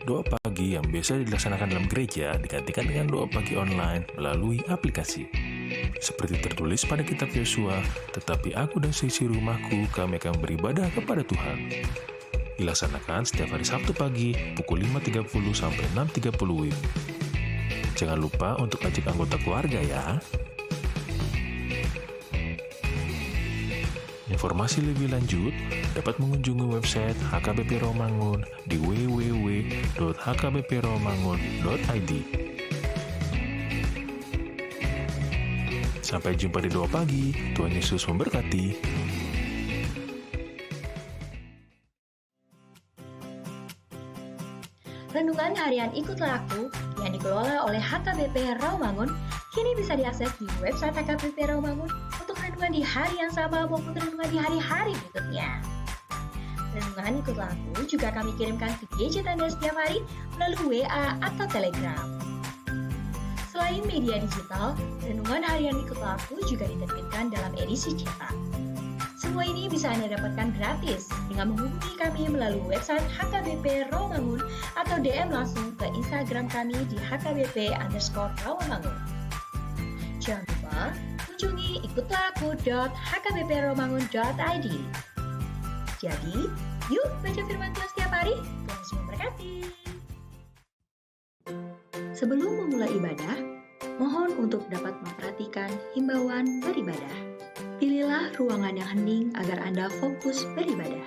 Doa pagi yang biasa dilaksanakan dalam gereja digantikan dengan doa pagi online melalui aplikasi. Seperti tertulis pada kitab Yosua, tetapi aku dan seisi rumahku kami akan beribadah kepada Tuhan. Dilaksanakan setiap hari Sabtu pagi pukul 5.30 sampai 6.30 WIB. Jangan lupa untuk ajak anggota keluarga ya. Informasi lebih lanjut dapat mengunjungi website HKBP Rawamangun di www.hkbprawamangun.id. Sampai jumpa di doa pagi. Tuhan Yesus memberkati. Renungan harian Ikutlah Aku yang dikelola oleh HKBP Rawamangun kini bisa diakses di website HKBP Rawamangun untuk renungan di hari yang sama maupun renungan di hari-hari berikutnya. Renungan Ikutlah Aku juga kami kirimkan ke gadget Anda setiap hari melalui WA atau Telegram. Selain media digital, renungan harian Ikutlah Aku juga diterbitkan dalam edisi cetak. Semua ini bisa Anda dapatkan gratis dengan menghubungi kami melalui website HKBP Rawamangun atau DM langsung ke Instagram kami di hkbp_rawamangun. Jangan lupa kunjungi ikutlahku.hkbprawamangun.id. Jadi, yuk baca firman Tuhan setiap hari. Tuhan Yesus memberkati. Sebelum memulai ibadah, mohon untuk dapat memperhatikan himbauan beribadah. Pilihlah ruangan yang hening agar Anda fokus beribadah.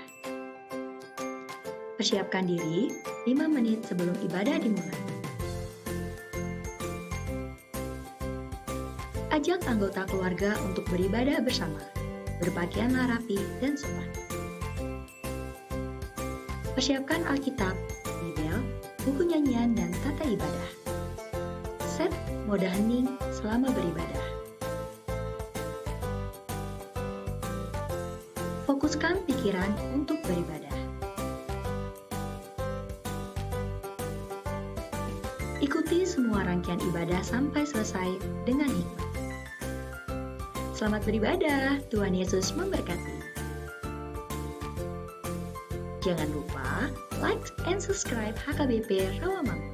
Persiapkan diri 5 menit sebelum ibadah dimulai. Ajak anggota keluarga untuk beribadah bersama. Berpakaianlah rapi dan sopan. Persiapkan Alkitab, Bibel, buku nyanyian, dan tata ibadah. Set mode hening selama beribadah. Fokuskan pikiran untuk beribadah. Ikuti semua rangkaian ibadah sampai selesai dengan hikmat. Selamat beribadah, Tuhan Yesus memberkati. Jangan lupa like and subscribe HKBP Rawamangun.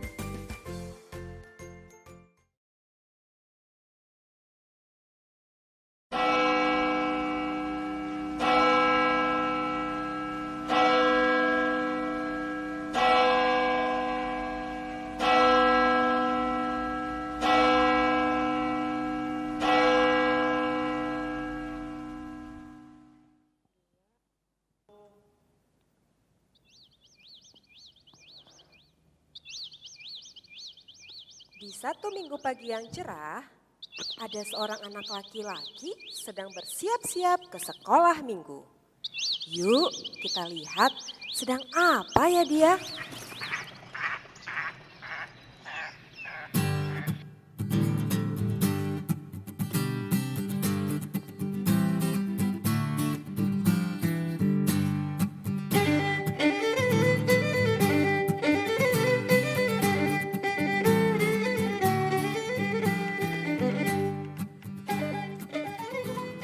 Di satu minggu pagi yang cerah, ada seorang anak laki-laki sedang bersiap-siap ke sekolah minggu. Yuk kita lihat sedang apa ya dia?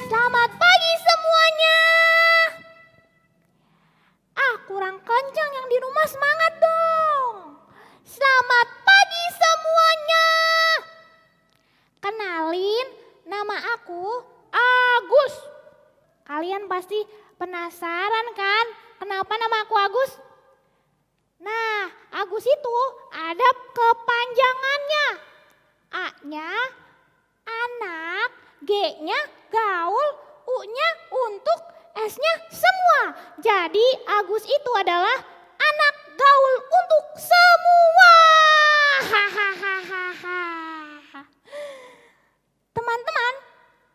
Selamat pagi semuanya. Kurang kencang yang di rumah, semangat dong. Selamat pagi semuanya. Kenalin, nama aku Agus. Kalian pasti penasaran kan kenapa nama aku Agus? Nah, Agus itu ada kepanjangannya. A-nya anak, G-nya gaul, U-nya untuk, S-nya semua. Jadi Agus itu adalah anak gaul untuk semua. Hahaha. Teman-teman,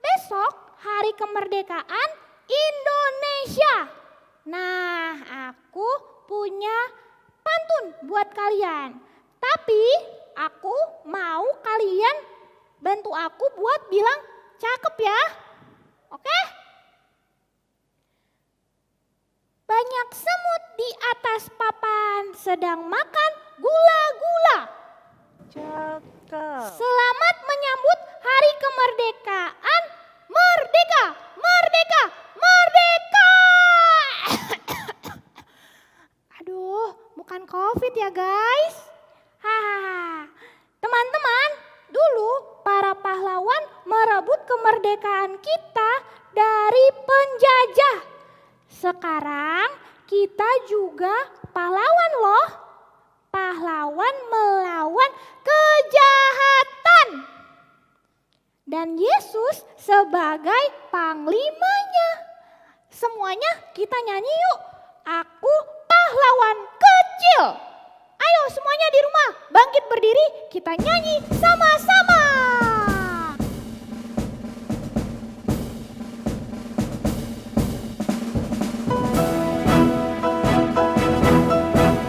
besok hari kemerdekaan Indonesia. Nah, aku punya pantun buat kalian. Tapi aku mau kalian bantu aku buat bilang cakep ya. Oke? Banyak semut di atas papan sedang makan gula-gula. Cakep. Selamat menyambut hari kemerdekaan. Merdeka, merdeka, merdeka. Aduh, muka menyembuhkan COVID ya guys. Hahaha. Teman-teman, dulu para pahlawan merebut kemerdekaan kita dari penjajah. Sekarang kita juga pahlawan loh. Pahlawan melawan kejahatan. Dan Yesus sebagai panglimanya. Semuanya kita nyanyi yuk. Aku pahlawan kecil. Ayo semuanya di rumah bangkit berdiri, kita nyanyi sama-sama.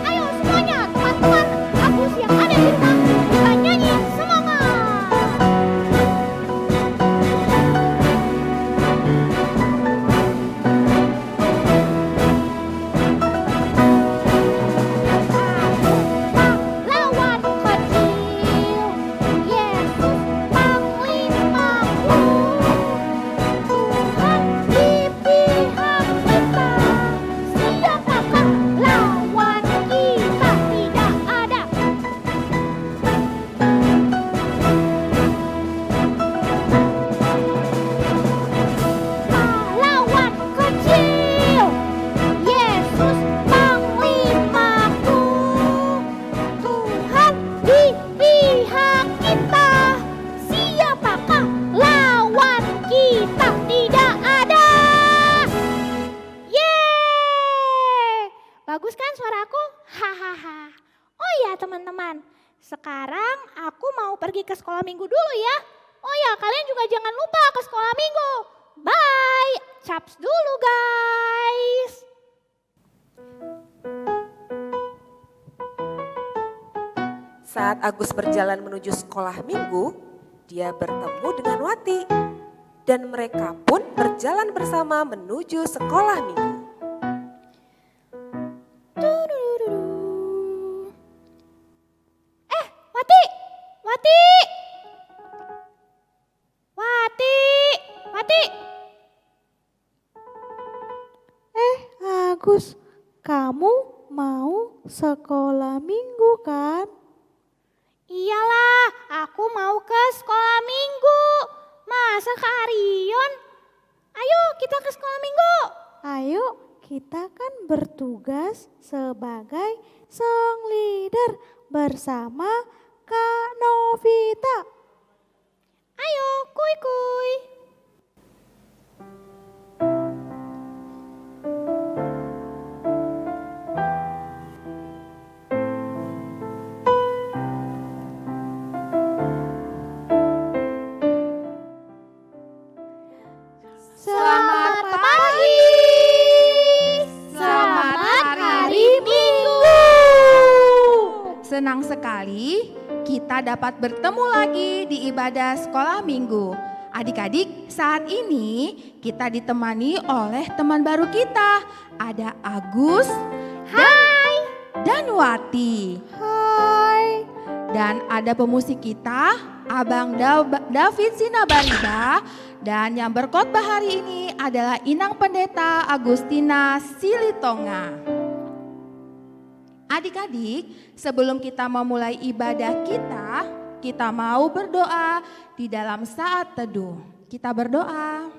Ayo semuanya teman-teman, Agus yang ada di rumah, kita nyanyi semangat. Pahlawan kecil, Yesus panglimaku. Tuhan di pihak kita, siapakah lawan kita? Tidak ada. Pahlawan kecil, Yesus panglimaku. Tuhan di pihak kita, siapakah lawan kita? Tidak ada. Yeay! Bagus kan suaraku? Hahaha. Oh ya teman-teman, sekarang aku mau pergi ke sekolah minggu dulu ya. Oh ya, kalian juga jangan lupa ke sekolah minggu. Bye. Caps dulu guys. Saat Agus berjalan menuju sekolah minggu, dia bertemu dengan Wati. Dan mereka pun berjalan bersama menuju sekolah minggu. Tudududu. Wati, Wati, Wati, Wati. Agus, kamu mau sekolah minggu kan? Iyalah, aku mau ke sekolah minggu. Masa Kak Arion? Ayo kita ke sekolah minggu. Ayo, kita kan bertugas sebagai song leader bersama Kak Novita. Ayo, kuy kuy. Selamat pagi. Selamat hari Minggu. Senang sekali kita dapat bertemu lagi di ibadah sekolah minggu. Adik-adik, saat ini kita ditemani oleh teman baru kita. Ada Agus dan Wati. Hai. Dan ada pemusik kita, Abang David Sinabariba. Dan yang berkhotbah hari ini adalah Inang Pendeta Agustina Silitonga. Adik-adik, sebelum kita memulai ibadah kita mau berdoa di dalam saat teduh. Kita berdoa.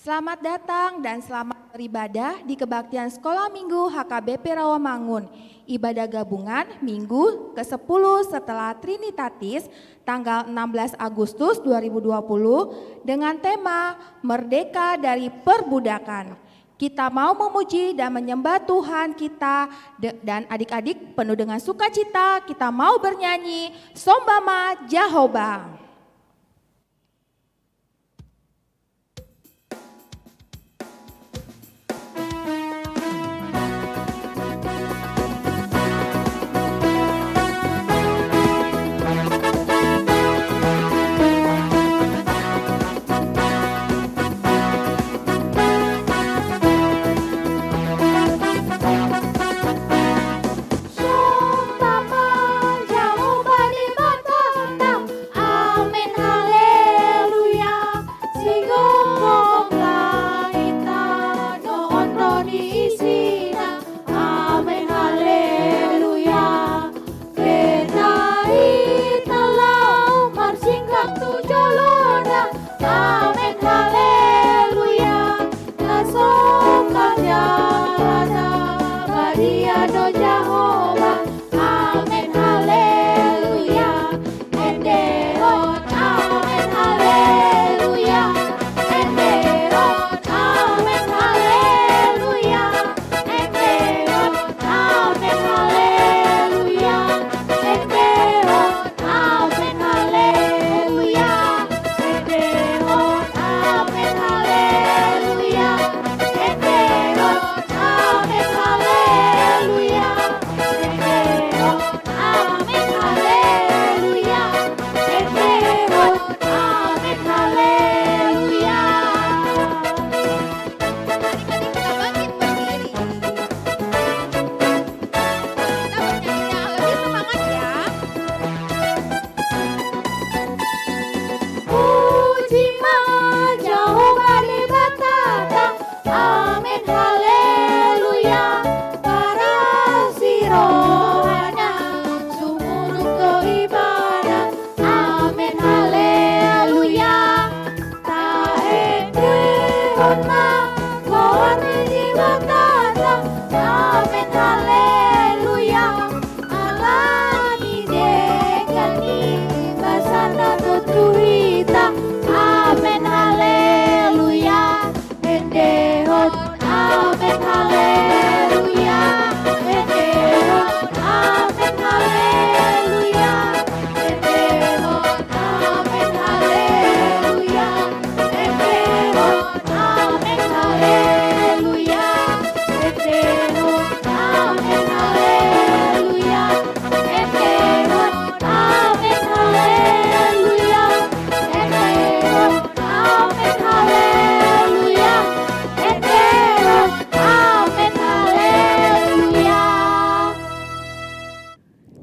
Selamat datang dan selamat beribadah di kebaktian Sekolah Minggu HKBP Rawamangun. Ibadah gabungan Minggu ke-10 setelah Trinitatis tanggal 16 Agustus 2020 dengan tema Merdeka dari Perbudakan. Kita mau memuji dan menyembah Tuhan kita dan adik-adik penuh dengan sukacita kita mau bernyanyi Sombama Jehovah.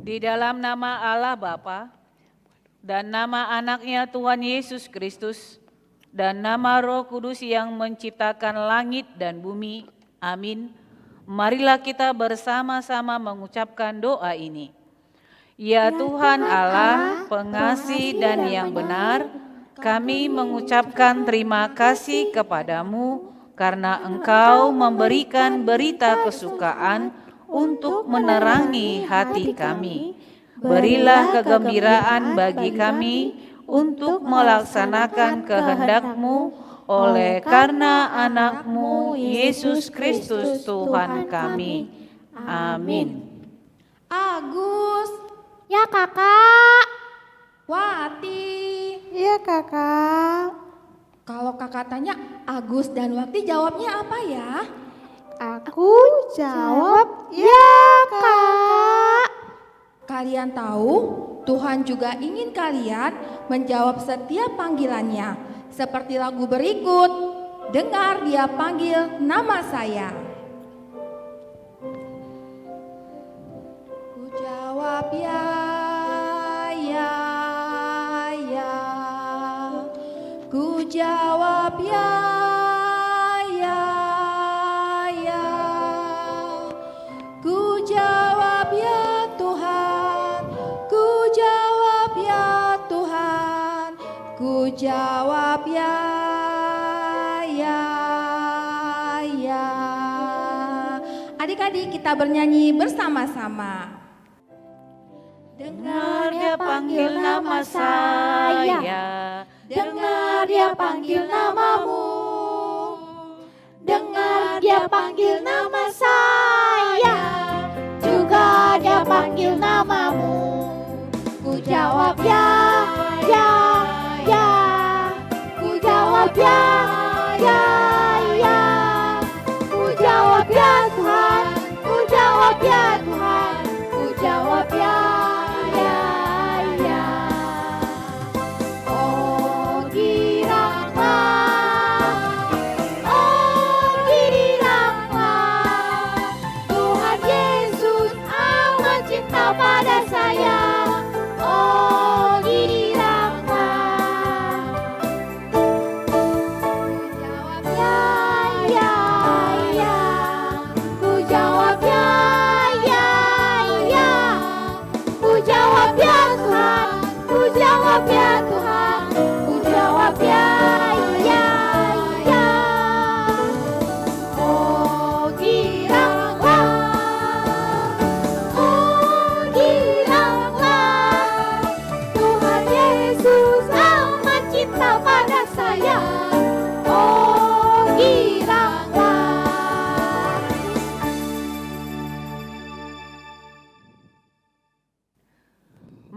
Di dalam nama Allah Bapa dan nama anaknya Tuhan Yesus Kristus dan nama Roh Kudus yang menciptakan langit dan bumi. Amin. Marilah kita bersama-sama mengucapkan doa ini. Ya Tuhan Allah, pengasih dan yang benar, kami mengucapkan terima kasih kepadamu karena Engkau memberikan berita kesukaan untuk menerangi hati kami. Berilah kegembiraan bagi kami untuk melaksanakan kehendak-Mu oleh karena anak-Mu Yesus Kristus Tuhan kami. Amin. Agus, Ya kakak. Wati. Iya kakak. Kalau kakak tanya Agus dan Wati jawabnya apa ya? Aku jawab ya kak. Kalian tahu, Tuhan juga ingin kalian menjawab setiap panggilannya. Seperti lagu berikut, dengar dia panggil nama saya. Ku jawab ya, ya, ya. Ku jawab ya, ya, ya. Ku jawab ya Tuhan, ku jawab ya Tuhan, ku jawab ya, ya. Adik-adik kita bernyanyi bersama-sama. Dengar dia panggil nama saya, Dengar dia panggil namamu. Dengar dia panggil nama saya, juga dia panggil namamu. Ku jawab ya, ya, ya. Ku jawab ya, ya, ya. Ku jawab ya Tuhan, ku jawab ya Tuhan, ku jawab ya, ya, ya. Oh giranglah, Tuhan Yesus amat cinta pada saya. Oh giranglah, ku jawab ya, ya, ya. Ku jawab ya, ya, ya. Ku jawab ya Tuhan, ku jawab ya Tuhan, ku jawab ya, ya, ya. Oh giranglah, Tuhan Yesus amat cinta pada saya. Oh giranglah.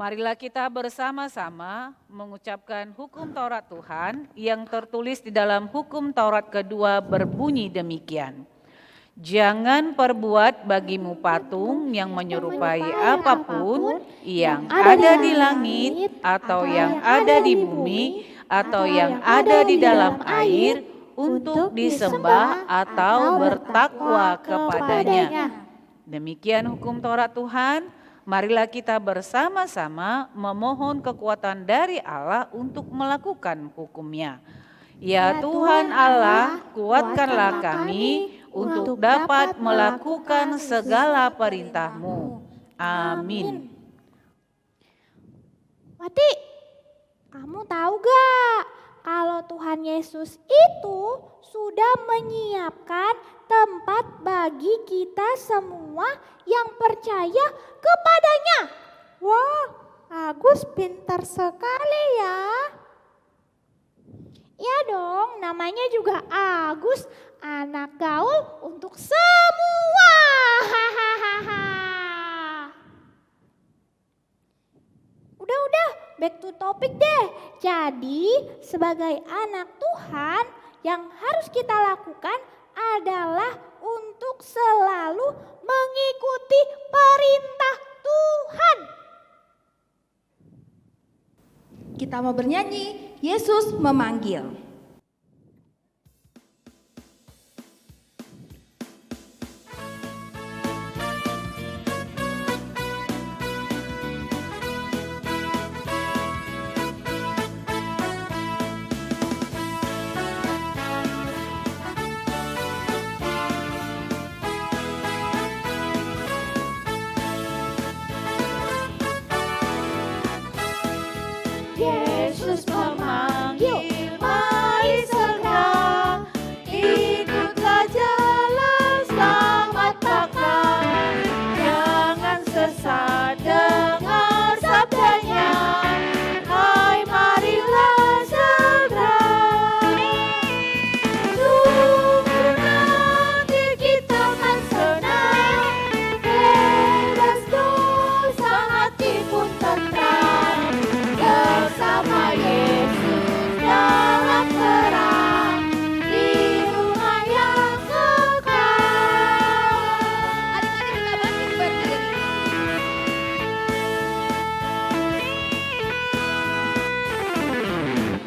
Marilah kita bersama-sama mengucapkan hukum Taurat Tuhan yang tertulis di dalam hukum Taurat kedua berbunyi demikian. Jangan perbuat bagimu patung yang menyerupai apapun yang ada di langit atau yang ada di bumi atau yang ada di dalam air untuk disembah atau bertakwa kepadanya. Demikian hukum Taurat Tuhan. Marilah kita bersama-sama memohon kekuatan dari Allah untuk melakukan hukum-Nya. Ya Tuhan Allah, kuatkanlah kami untuk dapat melakukan segala perintah-Mu. Amin. Wati, kamu tahu gak kalau Tuhan Yesus itu sudah menyiapkan tempat bagi kita semua yang percaya kepadanya. Wah, Agus pintar sekali ya. Ya dong, namanya juga Agus, anak gaul untuk semua. Hahaha. Udah, back to topic deh. Jadi, sebagai anak Tuhan, yang harus kita lakukan adalah untuk selalu mengikuti perintah Tuhan. Kita mau bernyanyi, Yesus memanggil. Yesus memanggil, mari segera ikutlah jalan selamat bakal. Jangan sesat dengar sabdanya, hai marilah segera. Sungguh nanti kita akan senang, bebas dosa hati pun tentram. Bersama Yesus dalam terang di rumah yang kekal. Adik-adik kita bangkit berdiri.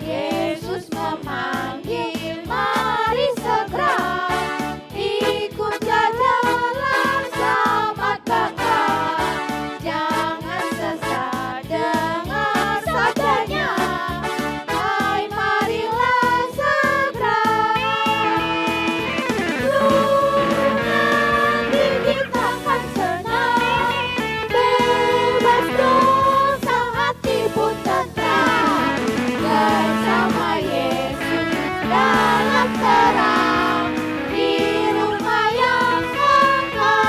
Yesus memanggil, mari segera ikutlah jalan selamat bakal. Jangan sesat dengar sabdanya, hai marilah segera. Nanti kita akan senang, bebas dosa hati pun tentram. Bersama Yesus dalam terang di rumah yang kekal.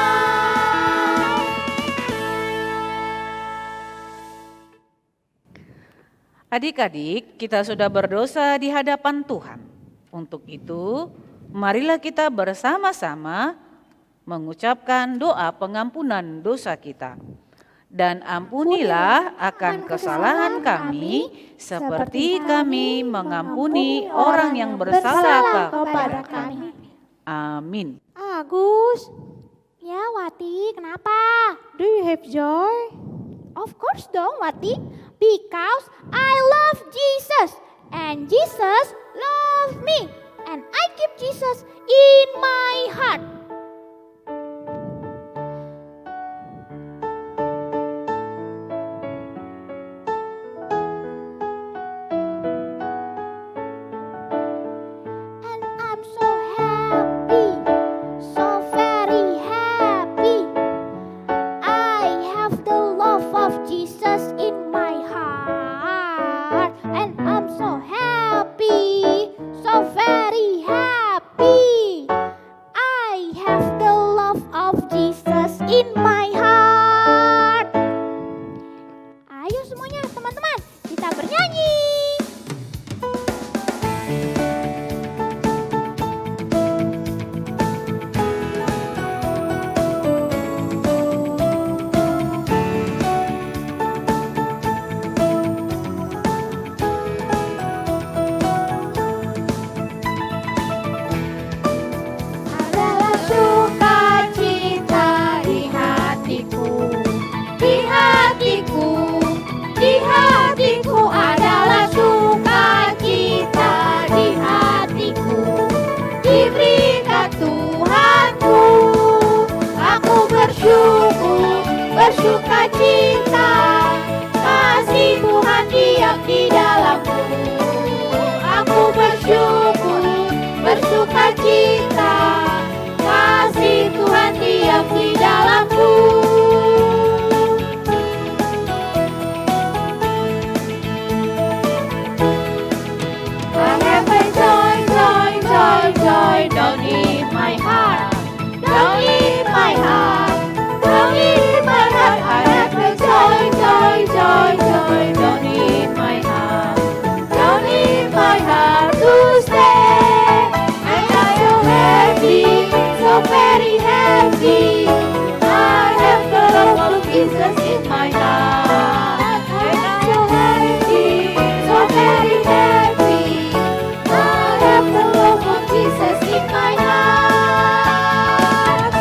Adik-adik, kita sudah berdosa di hadapan Tuhan. Untuk itu, marilah kita bersama-sama mengucapkan doa pengampunan dosa kita. Dan ampunilah akan kesalahan kami seperti kami mengampuni orang yang bersalah kepada kami. Amin. Agus, Ya Wati, kenapa? do you have joy? Of course dong Wati, because I love Jesus and Jesus loves me and I keep Jesus in my heart. And I'm so happy, so very happy. I have the love of Jesus in my heart, and I'm so happy, so very happy. I have the love of Jesus in my heart. Ayo semuanya teman-teman, kita bernyanyi. Adalah sukacita di hatiku, di hatiku, di hatiku adalah sukacita di hatiku. Diberikan Tuhanku, aku bersyukur, bersukacita, kasih Tuhan diam di dalamku. Aku bersyukur, bersukacita, kasih Tuhan diam di dalamku. I have a joy, joy, joy, joy down in my heart, down in my heart, down in my heart. I have a joy, joy, joy, joy down in my heart, down in my heart to stay. And I am happy, so very happy. I have the love of Jesus in my heart. And I am happy, so very happy. I have the love of Jesus in my heart.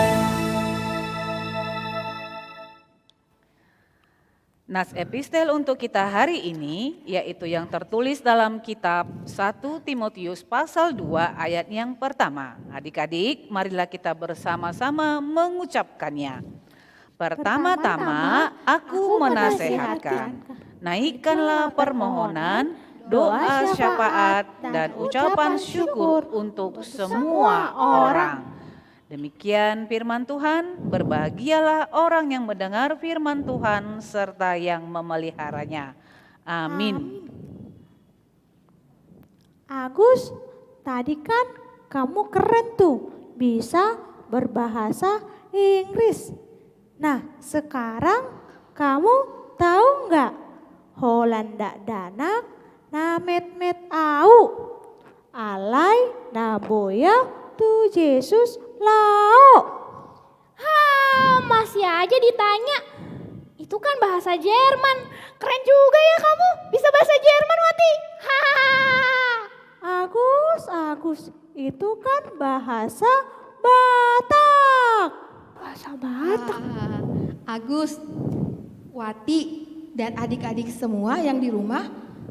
Nas epistel untuk kita hari ini yaitu yang tertulis dalam kitab 1 Timotius pasal 2 ayat yang pertama. Adik-adik, marilah kita bersama-sama mengucapkannya. Pertama-tama aku menasehatkan, naikkanlah permohonan, doa syafaat dan ucapan syukur untuk semua orang. Demikian firman Tuhan, berbahagialah orang yang mendengar firman Tuhan serta yang memeliharanya. Amin. Agus, tadi kan kamu keren tuh, bisa berbahasa Inggris. Nah, sekarang kamu tahu nggak Holanda danak na met au alai na boya tu Yesus lao. Masih aja ditanya. Itu kan bahasa Jerman. Keren juga ya kamu, bisa bahasa Jerman Wati. Agus, itu kan bahasa Batak. Bahasa Batak. Agus, Wati, dan adik-adik semua yang di rumah,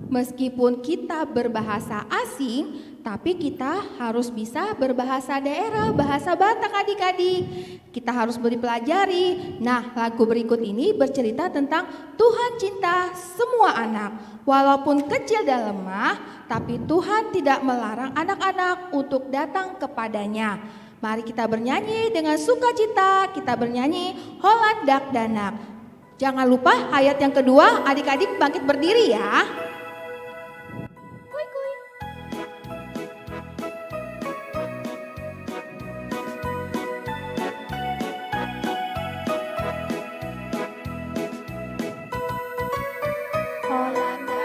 meskipun kita berbahasa asing, tapi kita harus bisa berbahasa daerah, bahasa Batak adik-adik. Kita harus dipelajari. Nah, lagu berikut ini bercerita tentang Tuhan cinta semua anak. Walaupun kecil dan lemah, tapi Tuhan tidak melarang anak-anak untuk datang kepadanya. Mari kita bernyanyi dengan sukacita, kita bernyanyi Holland Dak Danak. Jangan lupa ayat yang kedua, adik-adik bangkit berdiri ya. Holanda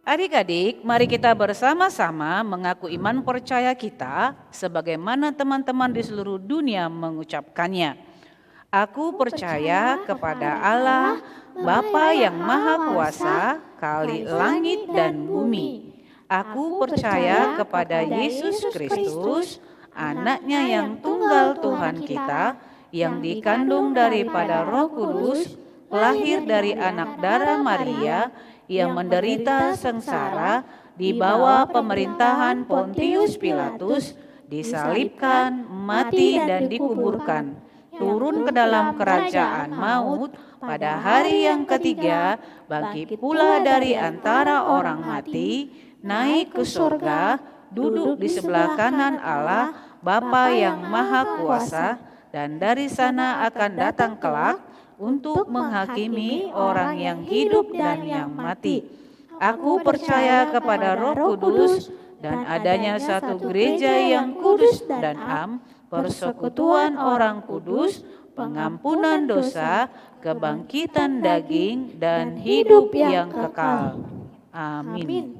Adik-adik, mari kita bersama-sama mengaku iman percaya kita sebagaimana teman-teman di seluruh dunia mengucapkannya. Aku percaya kepada Allah, Bapa yang Maha Kuasa, Khalik langit dan bumi. Aku percaya kepada Yesus Kristus, Anaknya yang tunggal Tuhan kita, yang dikandung daripada Roh Kudus, lahir dari anak darah Maria, yang menderita sengsara di bawah pemerintahan Pontius Pilatus, disalibkan, mati dan dikuburkan, turun ke dalam kerajaan maut, pada hari yang ketiga bangkit pula dari antara orang mati, naik ke surga, duduk di sebelah kanan Allah, Bapa yang Maha Kuasa, dan dari sana akan datang kelak untuk menghakimi orang yang hidup dan yang mati. Aku percaya kepada Roh Kudus dan adanya satu gereja yang kudus dan am, persekutuan orang kudus, pengampunan dosa, kebangkitan daging, dan hidup yang kekal. Amin.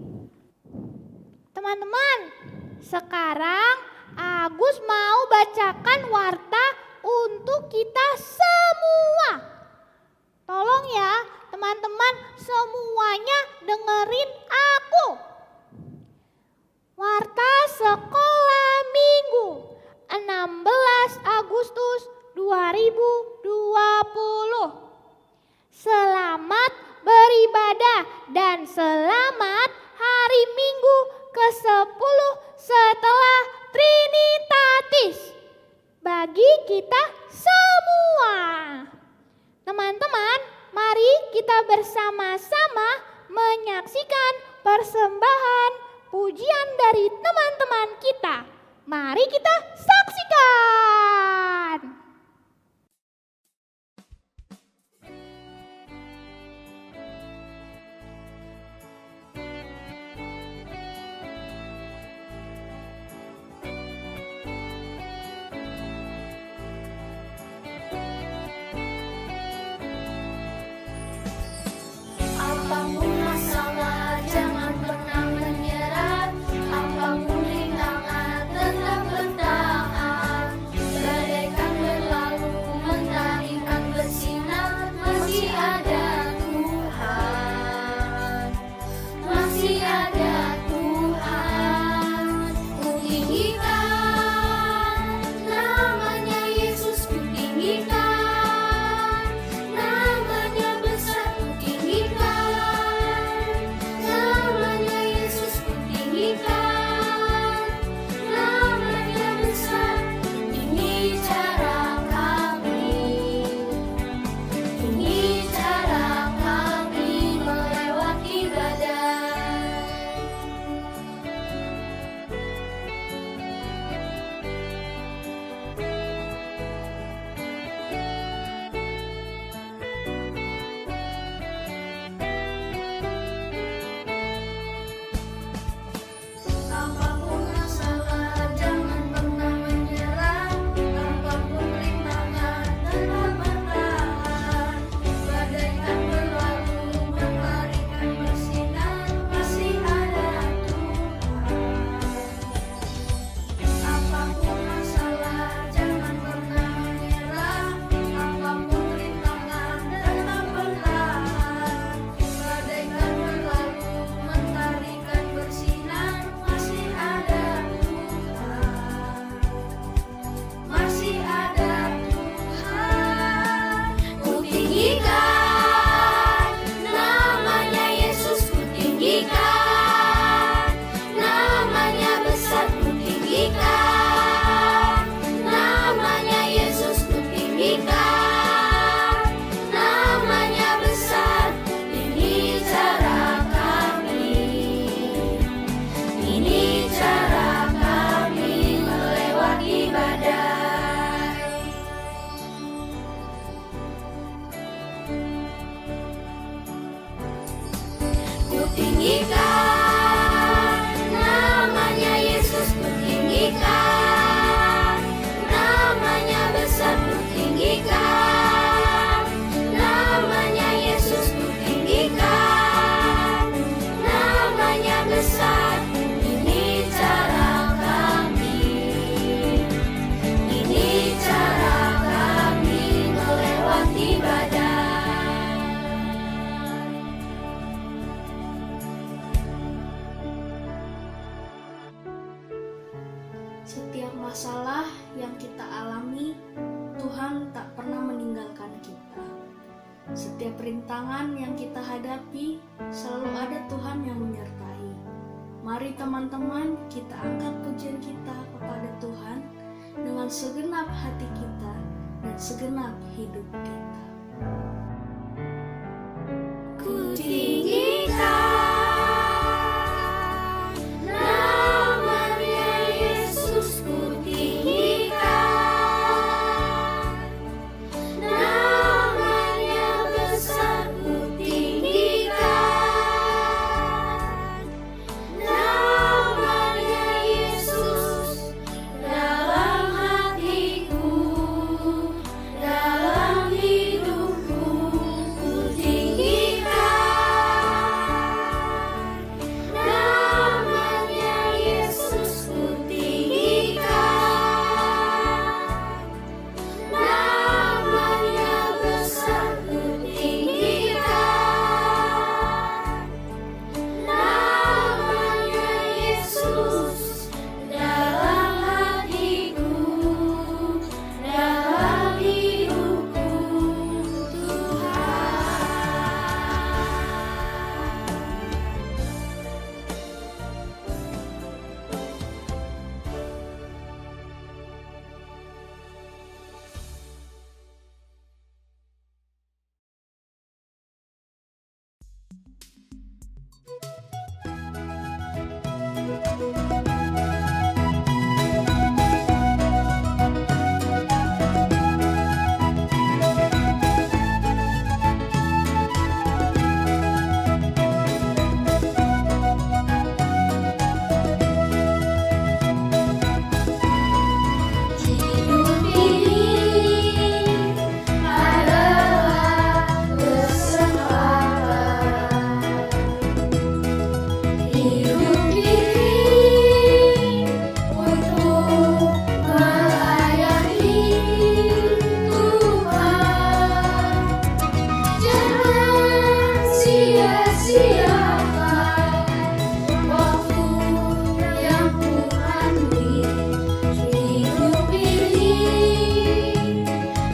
Teman-teman, sekarang Agus mau bacakan warta untuk kita semua. Tolong ya teman-teman semuanya dengerin aku. Warta Sekolah Minggu 16 Agustus 2020. Selamat beribadah dan selamat hari Minggu ke-10 setelah Trinitatis bagi kita semua. Teman-teman, mari kita bersama-sama menyaksikan persembahan pujian dari teman-teman kita. Mari kita saksikan. Apapun masalah, jangan pernah menyerah. Apapun rintangan, tetap bertahan. Bagaikan berlalu, mentari kan bersinar. Masih ada Tuhan, masih ada Tuhan. Ku tinggikan namanya Yesus, ku tinggikan namanya besar, ku tinggikan namanya Yesus, ku tinggikan namanya besar. Ini cara kami, ini cara kami melewati badai. Apapun masalah, jangan pernah menyerah. Apapun rintangan, tetap bertahan. Bagaikan berlalu, mentari kan bersinar. Masih ada Tuhan. Apapun masalah, jangan pernah menyerah. Apapun rintangan, tetap bertahan. Bagaikan berlalu, mentari kan bersinar. Masih ada Tuhan, masih ada Tuhan. Ku tinggikan namanya Yesus, ku tinggikan namanya besar, ku tinggikan namanya Yesus, ku tinggikan namanya besar. Ini cara kami, ini cara kami melewati badai. Ku tinggikan namanya Yesus, ku tinggikan namanya besar, ku tinggikan namanya Yesus, ku tinggikan namanya Setiap masalah yang kita alami, Tuhan tak pernah meninggalkan kita. Setiap rintangan yang kita hadapi, selalu ada Tuhan yang menyertai. Mari teman-teman, kita angkat pujian kita kepada Tuhan dengan segenap hati kita dan segenap hidup kita. Ku tinggikan namanya Yesus, ku tinggikan namanya besar, ku tinggikan namanya Yesus dalam hatiku, dalam hidupku, ku tinggikan namanya Yesus, ku tinggikan namanya besar, ku tinggikan namanya Yesus dalam hatiku, dalam hidupku, Tuhan. Hidup ini adalah kesempatan. Hidup ini untuk melayani Tuhan. Jangan sia-siakan waktu yang Tuhan beri. Hidup ini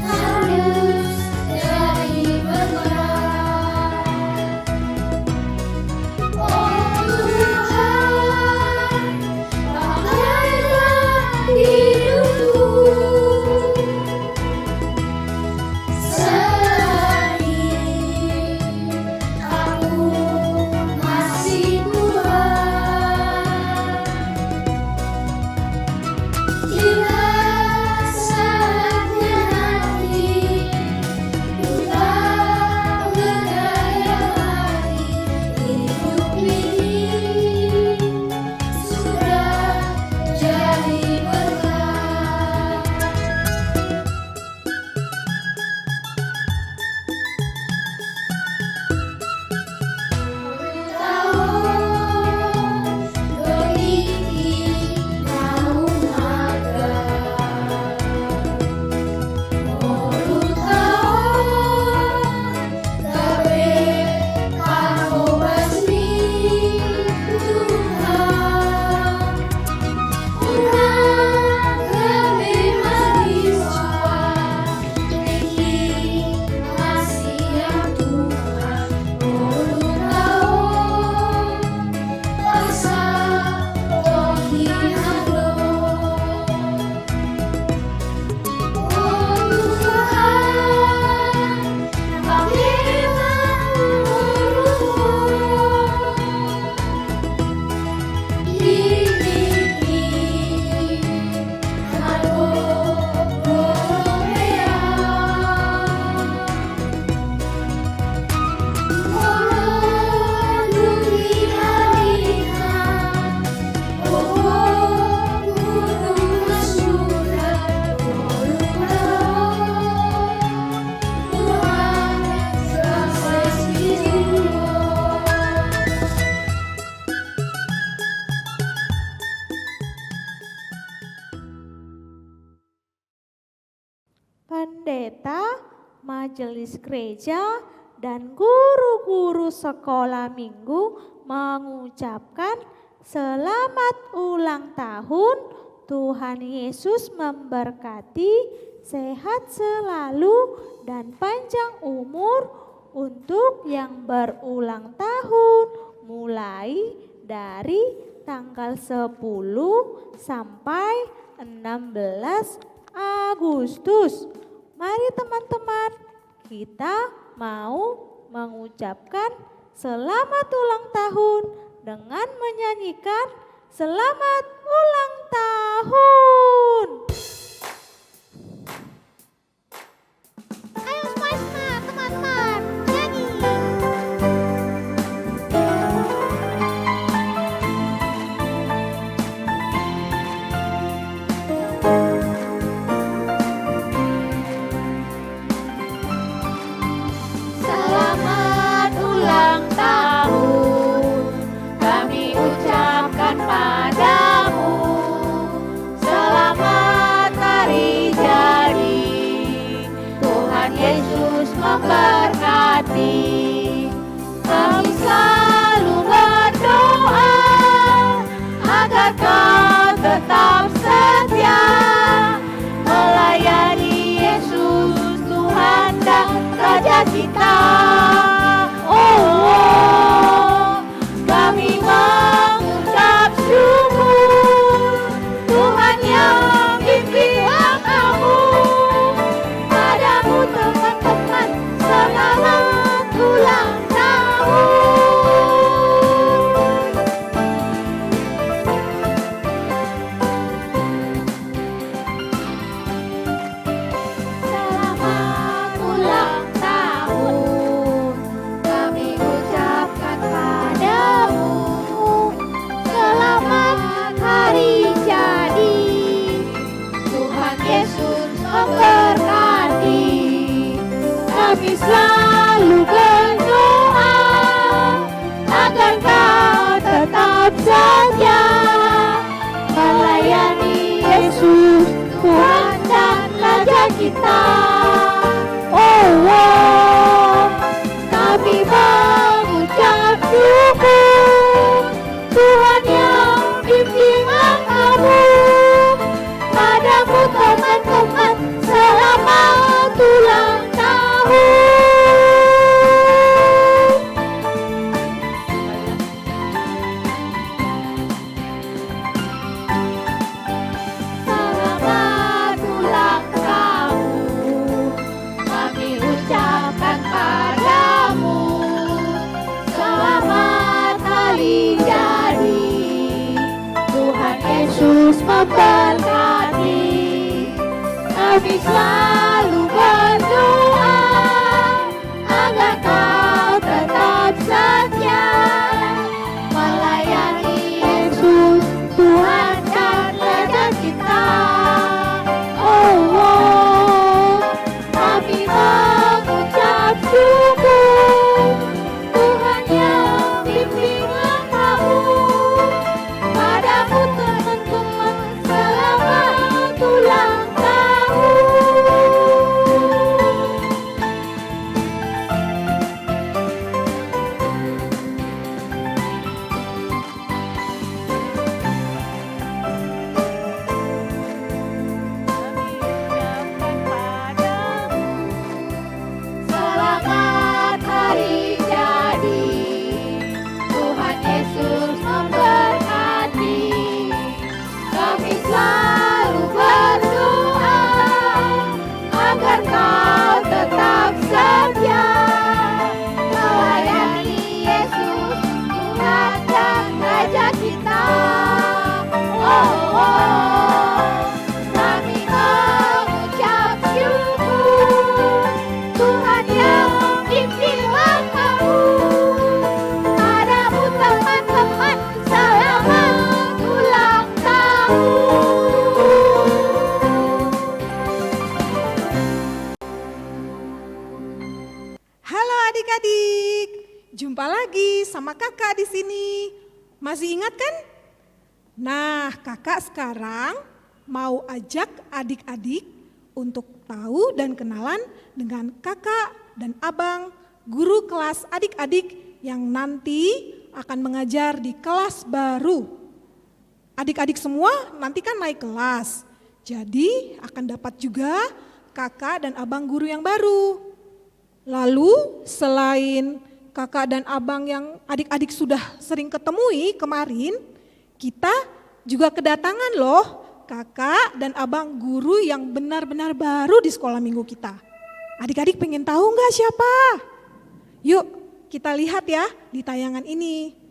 harus jadi berkat. Oh Tuhan, pakailah hidupku selagi aku masih Tuhan. Bila saatnya nanti ku tak berdaya lagi, hidup ini sudah jadi berkat. Tahun beriki naung harga, mulut tahun gawe karo basmi Tuhan. Urang gawe mahasiswa, niki masih yang Tuhan. Mulut tahun basa tohi halo. Oh Tuhan, pakailah urutku, hidiki aku Korea. Molodungi harina, oh gunung Masura, Tuhan sukses hidupmu. Pendeta, majelis gereja, dan guru-guru sekolah minggu mengucapkan selamat ulang tahun Tuhan Yesus memberkati, sehat selalu dan panjang umur untuk yang berulang tahun mulai dari tanggal 10 sampai 16 Agustus. Mari teman-teman, kita mau mengucapkan selamat ulang tahun dengan menyanyikan selamat ulang tahun. Ayo semua teman-teman, nyanyi. Selamat ulang tahun kami ucapkan padamu. Selamat hari jadi, Tuhan Yesus memberkati. Kami selalu berdoa agar kau tetap setia melayani Yesus Tuhan dan Raja kita. Kami mengucap syukur Tuhan yang pimpin kamu. Padamu teman-teman, selamat ulang tahun. Selamat ulang tahun kami ucapkan padamu. Selamat hari jadi, Tuhan Yesus memberkati. Kami selalu berdoa agar kau tetap setia melayani Yesus Tuhan dan Raja kita. Kami mengucap syukur Tuhan yang pimpin kamu. Padamu teman-teman, selamat ulang tahun. Selamat ulang tahun kami ucapkan padamu. Selamat hari jadi, Tuhan Yesus memberkati. Kami selalu berdoa agar kau tetap setia melayani Yesus Tuhan dan Raja kita. Kami mengucap syukur Tuhan yang pimpin kamu. Padamu teman-teman, selamat ulang tahun. Selamat hari jadi, Tuhan Yesus memberkati. Kami selalu berdoa agar kau tetap setia melayani Yesus Tuhan dan Raja kita. Kami mengucap syukur Tuhan yang pimpin kamu. Padamu teman-teman, selamat ulang tahun. Halo adik-adik, jumpa lagi sama kakak di sini. Masih ingat kan? Nah, kakak sekarang mau ajak adik-adik untuk tahu dan kenalan dengan kakak dan abang guru kelas adik-adik yang nanti akan mengajar di kelas baru. Adik-adik semua nanti kan naik kelas, jadi akan dapat juga kakak dan abang guru yang baru. Lalu selain kakak dan abang yang adik-adik sudah sering ketemui kemarin, kita juga kedatangan loh kakak dan abang guru yang benar-benar baru di sekolah minggu kita. Adik-adik pengen tahu nggak siapa? Yuk kita lihat ya di tayangan ini.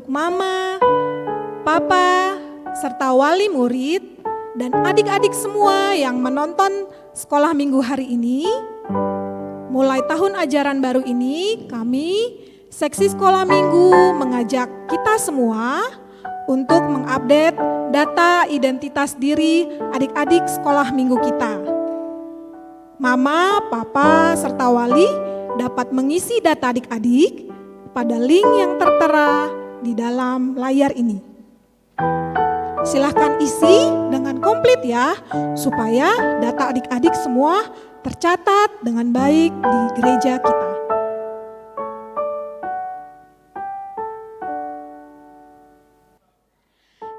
Mama, Papa, serta wali murid dan adik-adik semua yang menonton sekolah minggu hari ini. Mulai tahun ajaran baru ini, kami Seksi Sekolah Minggu mengajak kita semua untuk mengupdate data identitas diri adik-adik sekolah minggu kita. Mama, Papa, serta wali dapat mengisi data adik-adik pada link yang tertera di dalam layar ini. Silahkan isi dengan komplit ya, supaya data adik-adik semua tercatat dengan baik di gereja kita.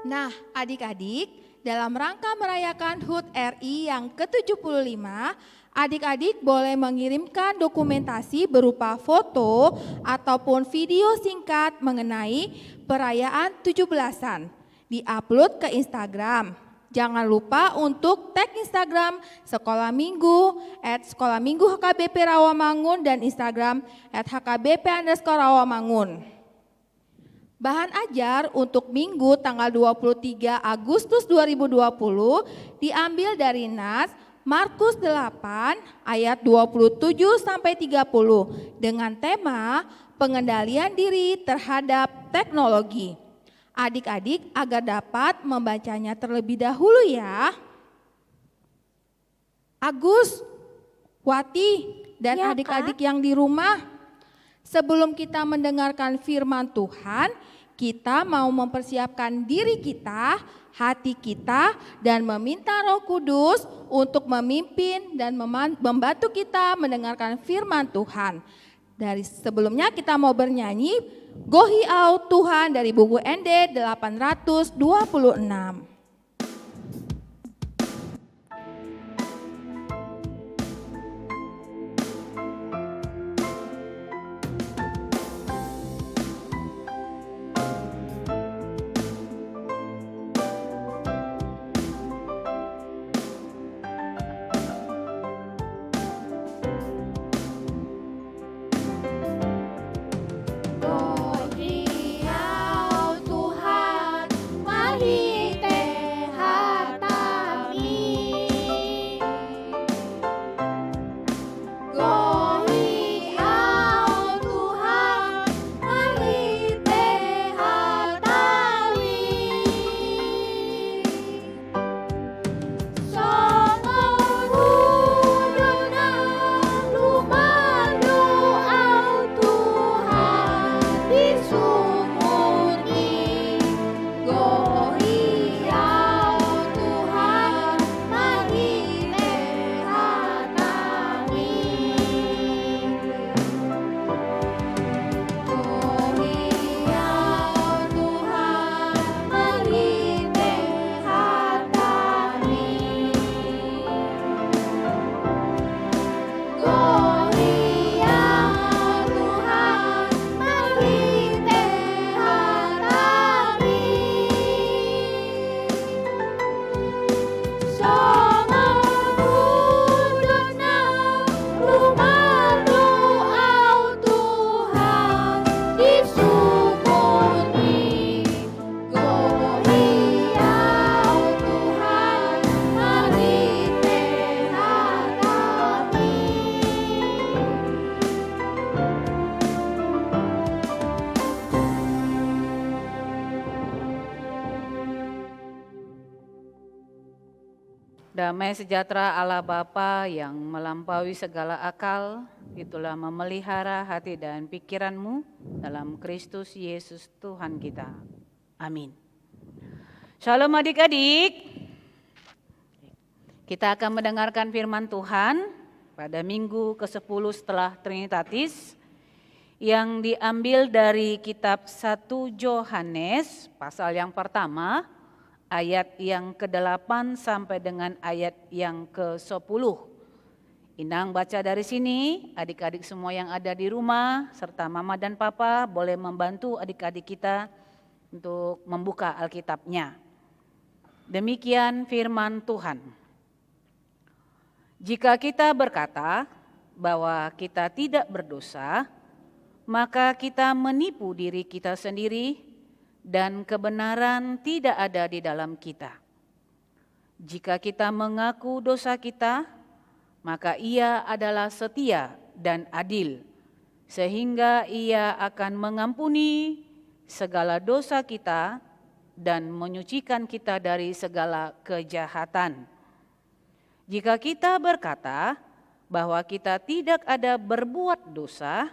Nah, adik-adik, dalam rangka merayakan HUT RI yang ke-75, adik-adik boleh mengirimkan dokumentasi berupa foto ataupun video singkat mengenai perayaan 17-an. Di-upload ke Instagram. Jangan lupa untuk tag Instagram Sekolah Minggu @sekolahminggu HKBP Rawamangun dan Instagram @hkbp_Rawamangun. Bahan ajar untuk Minggu tanggal 23 Agustus 2020 diambil dari Nas Markus 8 ayat 27-30 dengan tema pengendalian diri terhadap teknologi. Adik-adik agar dapat membacanya terlebih dahulu ya. Agus, Wati, dan Ya, adik-adik yang di rumah, sebelum kita mendengarkan firman Tuhan, kita mau mempersiapkan diri kita, hati kita, dan meminta Roh Kudus untuk memimpin dan membantu kita mendengarkan firman Tuhan. Dari sebelumnya kita mau bernyanyi Gohi Au Tuhan dari buku ND 826. Tuhan, mahite hatami. Damai sejahtera Allah Bapa yang melampaui segala akal, itulah memelihara hati dan pikiranmu dalam Kristus Yesus Tuhan kita. Amin. Shalom adik-adik. Kita akan mendengarkan firman Tuhan pada minggu ke-10 setelah Trinitatis yang diambil dari kitab 1 Yohanes pasal yang pertama, ayat yang ke-8 sampai dengan ayat yang ke-10. Inang baca dari sini, adik-adik semua yang ada di rumah serta mama dan papa boleh membantu adik-adik kita untuk membuka Alkitabnya. Demikian firman Tuhan. Jika kita berkata bahwa kita tidak berdosa, maka kita menipu diri kita sendiri dan kebenaran tidak ada di dalam kita. Jika kita mengaku dosa kita, maka Ia adalah setia dan adil, sehingga Ia akan mengampuni segala dosa kita dan menyucikan kita dari segala kejahatan. Jika kita berkata bahwa kita tidak ada berbuat dosa,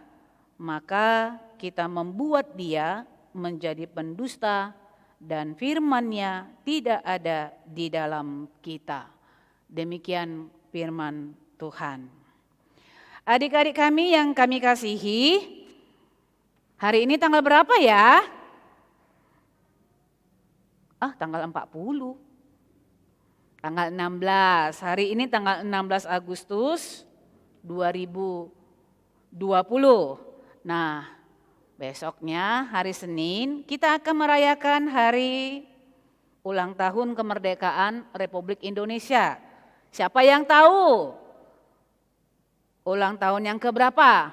maka kita membuat Dia menjadi pendusta dan firman-Nya tidak ada di dalam kita. Demikian firman Tuhan. Adik-adik kami yang kami kasihi, hari ini tanggal berapa ya? Tanggal 40. Tanggal 16, hari ini tanggal 16 Agustus 2020. Nah, besoknya hari Senin kita akan merayakan hari ulang tahun kemerdekaan Republik Indonesia. Siapa yang tahu ulang tahun yang keberapa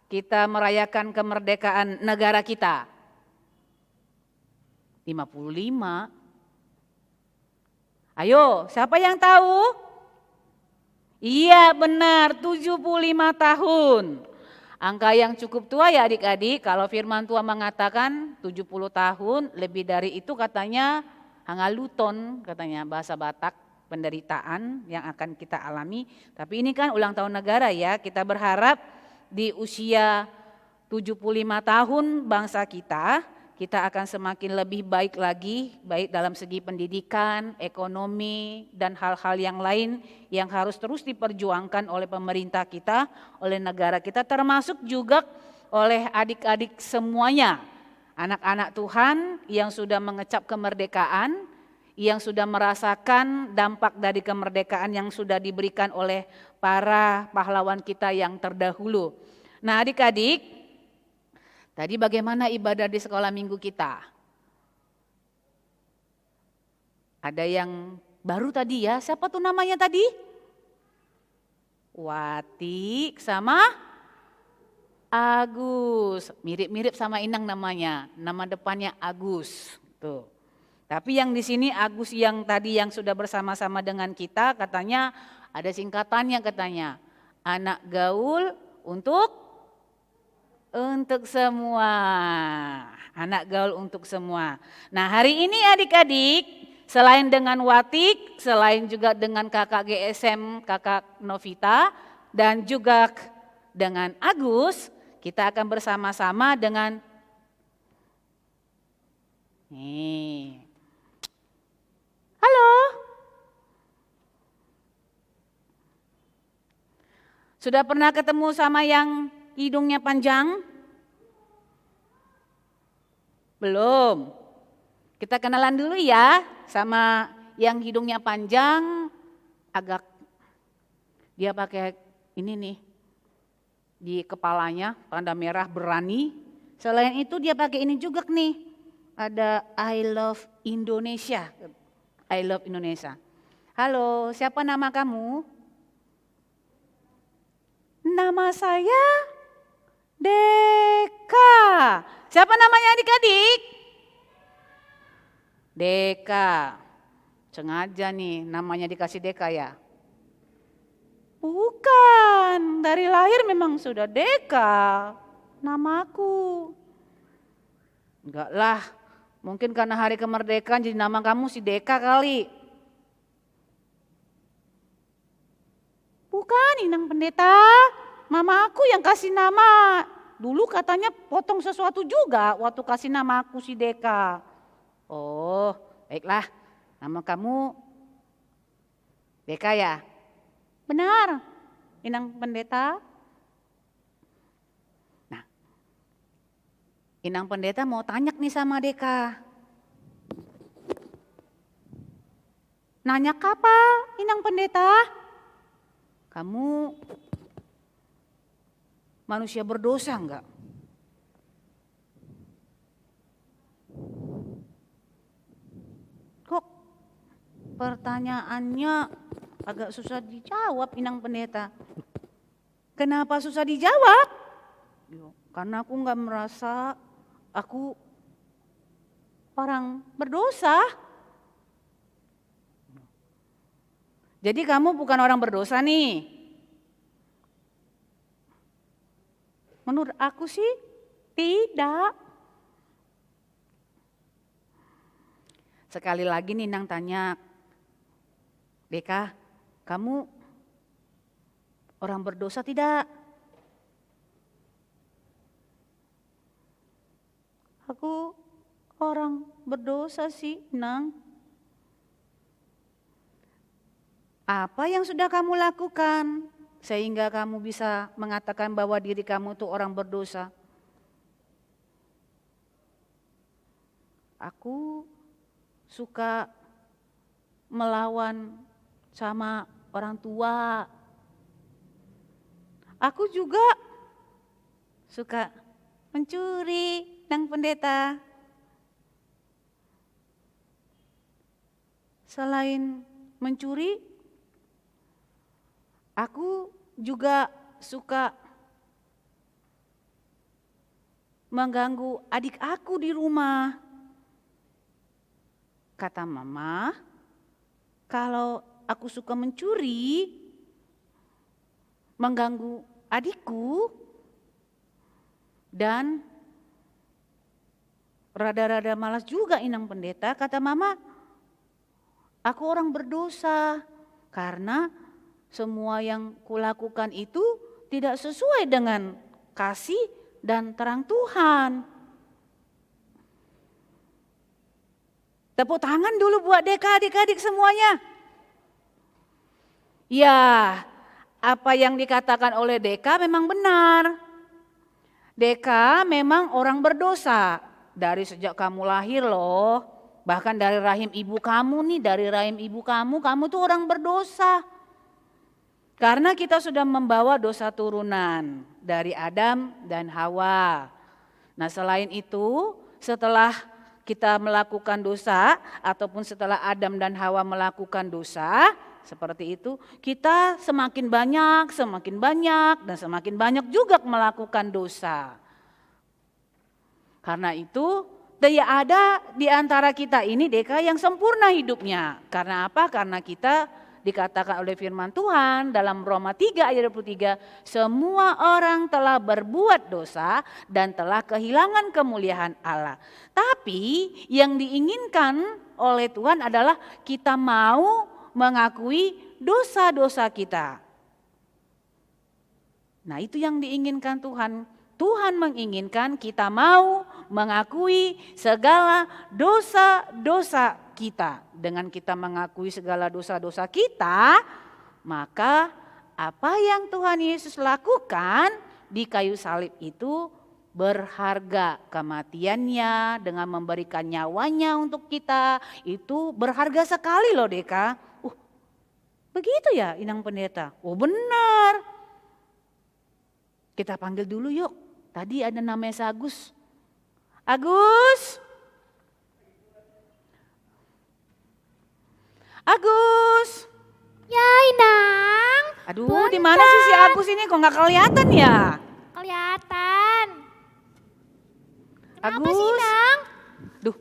kita merayakan kemerdekaan negara kita? 55. Ayo, siapa yang tahu? Iya benar, 75 tahun. Angka yang cukup tua ya adik-adik, kalau firman Tuhan mengatakan 70 tahun, lebih dari itu katanya hangaluton, katanya bahasa Batak, penderitaan yang akan kita alami. Tapi ini kan ulang tahun negara ya, kita berharap di usia 75 tahun bangsa kita akan semakin lebih baik lagi, baik dalam segi pendidikan, ekonomi, dan hal-hal yang lain yang harus terus diperjuangkan oleh pemerintah kita, oleh negara kita, termasuk juga oleh adik-adik semuanya. Anak-anak Tuhan yang sudah mengecap kemerdekaan, yang sudah merasakan dampak dari kemerdekaan yang sudah diberikan oleh para pahlawan kita yang terdahulu. Nah adik-adik, tadi bagaimana ibadah di sekolah minggu kita? Ada yang baru tadi ya, siapa tuh namanya tadi? Wati sama Agus, mirip-mirip sama Inang namanya, nama depannya Agus. Tuh. Tapi yang di sini Agus yang tadi yang sudah bersama-sama dengan kita katanya ada singkatannya katanya, anak gaul untuk semua, anak gaul untuk semua. Nah hari ini adik-adik, selain dengan Watik, selain juga dengan kakak GSM, kakak Novita, dan juga dengan Agus, kita akan bersama-sama dengan halo. Sudah pernah ketemu sama yang hidungnya panjang? Belum. Kita kenalan dulu ya sama yang hidungnya panjang, agak dia pakai ini nih di kepalanya, tanda merah berani. Selain itu dia pakai ini juga nih, ada I love Indonesia. I love Indonesia. Halo, siapa nama kamu? Nama saya Deka. Siapa namanya adik-adik? Deka. Sengaja nih namanya dikasih Deka ya? Bukan, dari lahir memang sudah Deka, namaku. Enggak lah, mungkin karena hari kemerdekaan jadi nama kamu si Deka kali. Bukan Inang Pendeta, mama aku yang kasih nama. Dulu katanya potong sesuatu juga waktu kasih nama aku si Deka. Oh, baiklah, nama kamu Deka ya? Benar, Inang Pendeta. Nah, Inang Pendeta mau tanya nih sama Deka. Nanya apa, Inang Pendeta? Kamu manusia berdosa enggak? Kok pertanyaannya agak susah dijawab Inang Pendeta. Kenapa susah dijawab? Karena aku nggak merasa aku orang berdosa. Jadi kamu bukan orang berdosa nih. Menurut aku sih tidak. Sekali lagi Ninang tanya, Deka, kamu orang berdosa tidak? Aku orang berdosa sih, Nang. Apa yang sudah kamu lakukan sehingga kamu bisa mengatakan bahwa diri kamu itu orang berdosa? Aku suka melawan sama orang tua. Aku juga suka mencuri, Nang Pendeta. Selain mencuri, aku juga suka mengganggu adik aku di rumah. Kata mama, kalau aku suka mencuri, mengganggu adikku, dan rada-rada malas juga Inang Pendeta, kata mama, aku orang berdosa karena semua yang kulakukan itu tidak sesuai dengan kasih dan terang Tuhan. Tepuk tangan dulu buat Deka, adik-adik semuanya. Ya, apa yang dikatakan oleh Deka memang benar. Deka memang orang berdosa. Dari sejak kamu lahir loh. Bahkan dari rahim ibu kamu nih, dari rahim ibu kamu tuh orang berdosa. Karena kita sudah membawa dosa turunan dari Adam dan Hawa. Nah selain itu, setelah kita melakukan dosa ataupun setelah Adam dan Hawa melakukan dosa seperti itu, kita semakin banyak dan semakin banyak juga melakukan dosa. Karena itu tidak ada di antara kita ini Deka yang sempurna hidupnya. Karena apa? Karena kita dikatakan oleh firman Tuhan dalam Roma 3 ayat 23, semua orang telah berbuat dosa dan telah kehilangan kemuliaan Allah. Tapi yang diinginkan oleh Tuhan adalah kita mau mengakui dosa-dosa kita. Nah itu yang diinginkan Tuhan. Tuhan menginginkan kita mau mengakui segala dosa-dosa kita. Dengan kita mengakui segala dosa-dosa kita, maka apa yang Tuhan Yesus lakukan di kayu salib itu berharga. Kematiannya dengan memberikan nyawanya untuk kita itu berharga sekali loh Deka. Begitu ya Inang Pendeta? Oh benar. Kita panggil dulu yuk. Tadi ada namanya si Agus. Agus. Agus. Ya Inang. Aduh, di mana sih si Agus ini kok nggak kelihatan ya? Kelihatan. Kenapa Agus. sih Inang? Duh,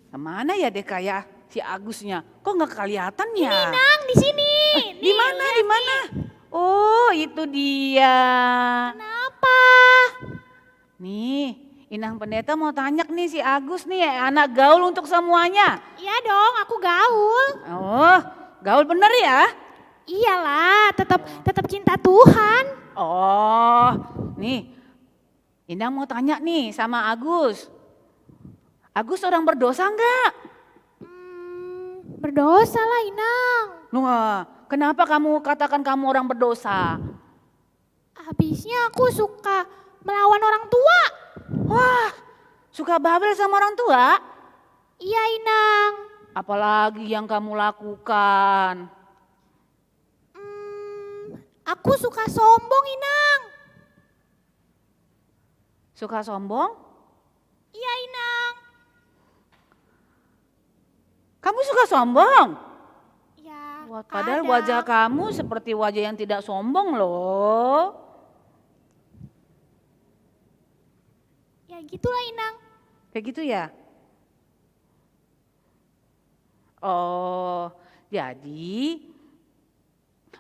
kemana ya Deka ya si Agusnya? Kok nggak kelihatan ya? Ini Inang di sini. Di mana? Di mana? Oh, itu dia. Kenapa? Nih, Inang Pendeta mau tanya nih si Agus nih anak gaul untuk semuanya. Iya dong, aku gaul. Oh, gaul bener ya? Iyalah, tetap cinta Tuhan. Oh, nih Inang mau tanya nih sama Agus. Agus orang berdosa enggak? Berdosa lah Inang. Wah, kenapa kamu katakan kamu orang berdosa? Habisnya aku suka melawan orang tua. Wah, suka babel sama orang tua? Iya Inang. Apalagi yang kamu lakukan? Aku suka sombong Inang. Suka sombong? Iya Inang. Kamu suka sombong? Ya, Padahal kadang. wajah kamu seperti wajah yang tidak sombong loh. Ya gitulah Inang. Kayak gitu ya? Oh, jadi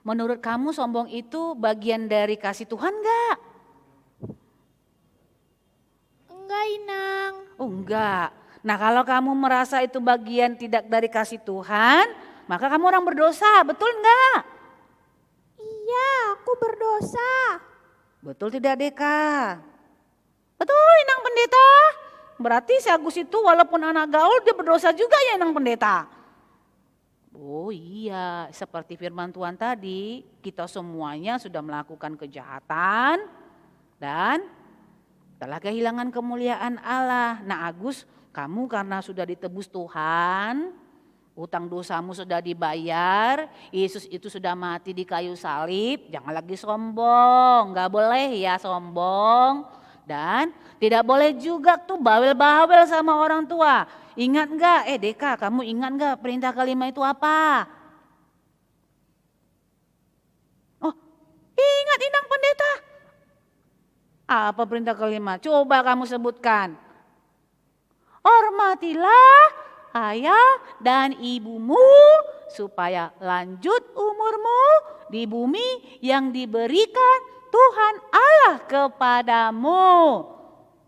menurut kamu sombong itu bagian dari kasih Tuhan enggak? Enggak, Inang. Oh enggak. Nah kalau kamu merasa itu bagian tidak dari kasih Tuhan, maka kamu orang berdosa, betul enggak? Iya, aku berdosa. Betul tidak Deka? Betul Inang Pendeta. Berarti si Agus itu walaupun anak gaul dia berdosa juga ya Inang Pendeta. Oh iya, seperti firman Tuhan tadi, kita semuanya sudah melakukan kejahatan dan telah kehilangan kemuliaan Allah. Nah Agus, kamu karena sudah ditebus Tuhan, utang dosamu sudah dibayar, Yesus itu sudah mati di kayu salib, jangan lagi sombong, gak boleh ya sombong. Dan tidak boleh juga tuh bawel-bawel sama orang tua. Ingat enggak, Deka kamu ingat enggak perintah kelima itu apa? Oh ingat Inang Pendeta. Apa perintah kelima? Coba kamu sebutkan. Hormatilah ayah dan ibumu supaya lanjut umurmu di bumi yang diberikan Tuhan Allah kepadamu.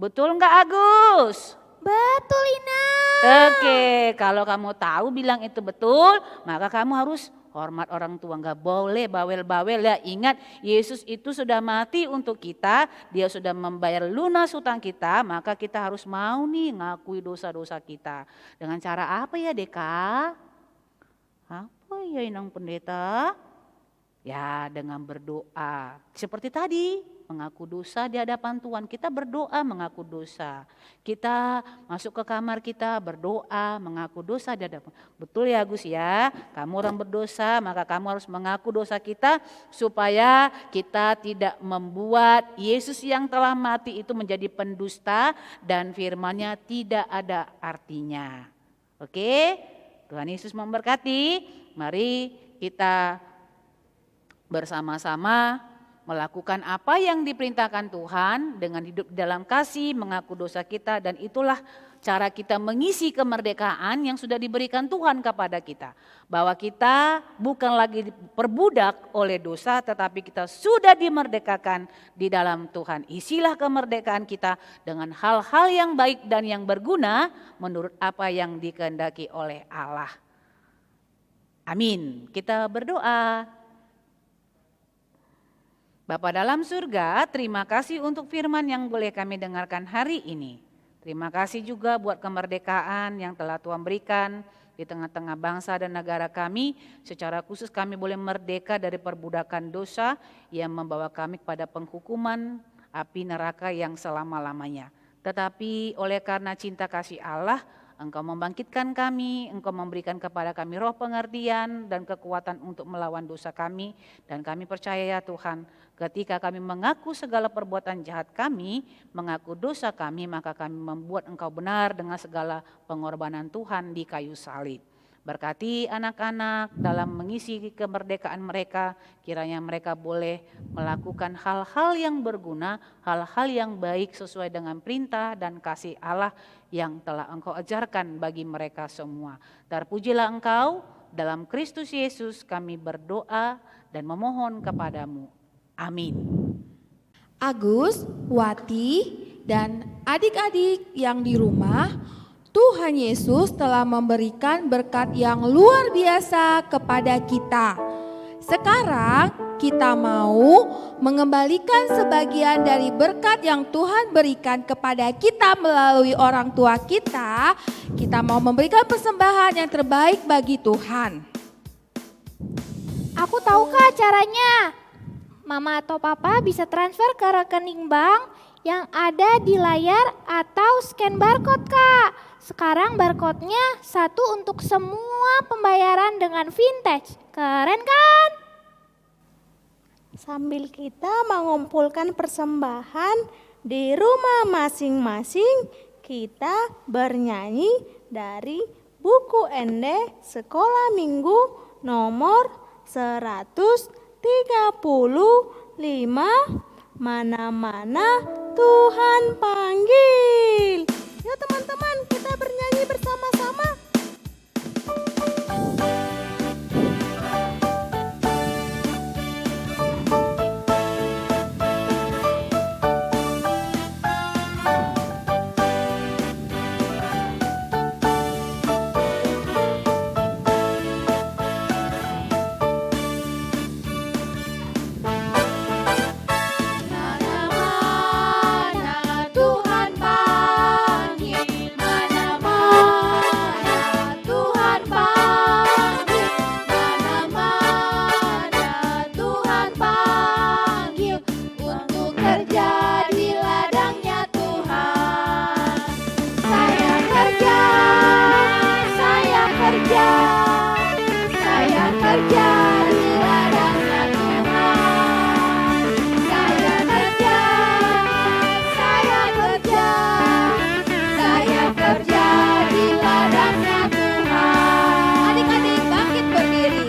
Betul enggak Agus? Betul, Inang. Oke, kalau kamu tahu bilang itu betul, maka kamu harus hormat orang tua. Enggak boleh bawel-bawel ya. Ingat Yesus itu sudah mati untuk kita, dia sudah membayar lunas hutang kita, maka kita harus mau nih ngakui dosa-dosa kita. Dengan cara apa ya Deka? Apa ya Inang Pendeta? Ya dengan berdoa. Seperti tadi mengaku dosa di hadapan Tuhan. Kita berdoa mengaku dosa. Kita masuk ke kamar kita berdoa mengaku dosa di hadapan. Betul ya Gus ya. Kamu orang berdosa maka kamu harus mengaku dosa kita. Supaya kita tidak membuat Yesus yang telah mati itu menjadi pendusta. Dan firman-Nya tidak ada artinya. Oke. Tuhan Yesus memberkati. Mari kita bersama-sama melakukan apa yang diperintahkan Tuhan dengan hidup dalam kasih, mengaku dosa kita, dan itulah cara kita mengisi kemerdekaan yang sudah diberikan Tuhan kepada kita. Bahwa kita bukan lagi diperbudak oleh dosa, tetapi kita sudah dimerdekakan di dalam Tuhan. Isilah kemerdekaan kita dengan hal-hal yang baik dan yang berguna menurut apa yang dikehendaki oleh Allah. Amin. Kita berdoa. Bapa dalam surga, terima kasih untuk firman yang boleh kami dengarkan hari ini. Terima kasih juga buat kemerdekaan yang telah Tuhan berikan di tengah-tengah bangsa dan negara kami. Secara khusus kami boleh merdeka dari perbudakan dosa yang membawa kami kepada penghukuman api neraka yang selama-lamanya. Tetapi oleh karena cinta kasih Allah, Engkau membangkitkan kami, Engkau memberikan kepada kami roh pengertian dan kekuatan untuk melawan dosa kami. Dan kami percaya ya Tuhan, ketika kami mengaku segala perbuatan jahat kami, mengaku dosa kami, maka kami membuat Engkau benar dengan segala pengorbanan Tuhan di kayu salib. Berkati anak-anak dalam mengisi kemerdekaan mereka, kiranya mereka boleh melakukan hal-hal yang berguna, hal-hal yang baik sesuai dengan perintah dan kasih Allah yang telah Engkau ajarkan bagi mereka semua. Terpujilah Engkau, dalam Kristus Yesus kami berdoa dan memohon kepadamu. Amin. Agus, Wati, dan adik-adik yang di rumah, Tuhan Yesus telah memberikan berkat yang luar biasa kepada kita. Sekarang kita mau mengembalikan sebagian dari berkat yang Tuhan berikan kepada kita melalui orang tua kita. Kita mau memberikan persembahan yang terbaik bagi Tuhan. Aku tahu Kak caranya. Mama atau Papa bisa transfer ke rekening bank yang ada di layar atau scan barcode Kak. Sekarang barcode-nya satu untuk semua pembayaran dengan vintage. Keren kan? Sambil kita mengumpulkan persembahan di rumah masing-masing, kita bernyanyi dari buku Ende Sekolah Minggu nomor 135, Mana-mana Tuhan panggil. Yuk teman-teman, kita bernyanyi bersama-sama. kerja di ladangnya Tuhan. Saya kerja di ladangnya Tuhan. Adik-adik bangkit berdiri.